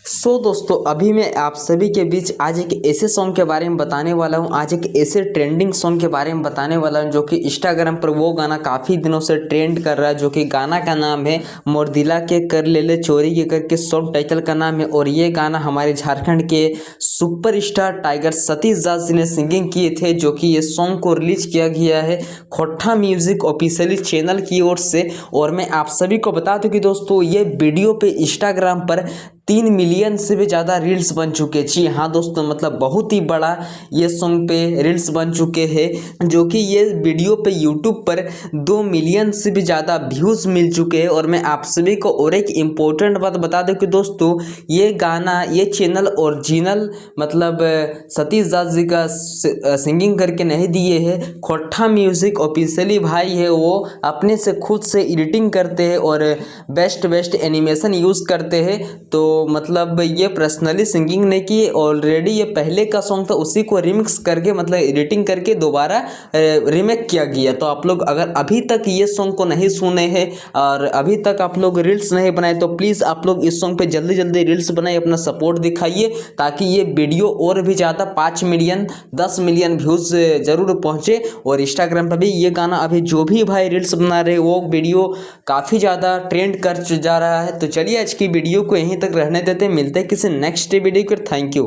दोस्तों अभी मैं आप सभी के बीच आज एक ऐसे सॉन्ग के बारे में बताने वाला हूँ। आज एक ऐसे ट्रेंडिंग सॉन्ग के बारे में बताने वाला हूँ जो कि इंस्टाग्राम पर वो गाना काफ़ी दिनों से ट्रेंड कर रहा है, जो कि गाना का नाम है मोर दिला के कर ले ले चोरी के करके सॉन्ग टाइटल का नाम है। और ये गाना हमारे झारखंड के सुपरस्टार टाइगर सतीश दास जी ने सिंगिंग किए थे, जो कि ये सॉन्ग को रिलीज किया गया है खोटा म्यूजिक ऑफिशियली चैनल की ओर से। और मैं आप सभी को बता दूं कि दोस्तों ये वीडियो पे इंस्टाग्राम पर 3 मिलियन से भी ज़्यादा रील्स बन चुके। जी हाँ दोस्तों, मतलब बहुत ही बड़ा ये सॉन्ग पे रील्स बन चुके हैं, जो कि ये वीडियो पे यूट्यूब पर 2 मिलियन से भी ज़्यादा व्यूज़ मिल चुके हैं। और मैं आप सभी को और एक इम्पोर्टेंट बात बता दूं कि दोस्तों ये गाना ये चैनल ओरिजिनल मतलब सतीश दास जी का सिंगिंग करके नहीं दिए हैं। खोटा म्यूजिक ऑफिशियली भाई है, वो अपने से खुद से एडिटिंग करते हैं और बेस्ट एनिमेशन यूज़ करते हैं। तो मतलब ये पर्सनली सिंगिंग नहीं की, ऑलरेडी ये पहले का सॉन्ग था उसी को रिमिक्स करके मतलब एडिटिंग करके दोबारा रीमेक किया गया। तो आप लोग अगर अभी तक ये सॉन्ग को नहीं सुने हैं और अभी तक आप लोग रील्स नहीं बनाए तो प्लीज़ आप लोग इस सॉन्ग पे जल्दी जल्दी रील्स बनाए, अपना सपोर्ट दिखाइए ताकि ये वीडियो और भी ज़्यादा 5 मिलियन 10 मिलियन व्यूज़ ज़रूर पहुँचे। और इंस्टाग्राम पर भी ये गाना अभी जो भी भाई रील्स बना रहे वो वीडियो काफ़ी ज़्यादा ट्रेंड कर जा रहा है। तो चलिए आज की वीडियो को यहीं तक रहने देते हैं, मिलते हैं किसी नेक्स्ट वीडियो के। Thank you.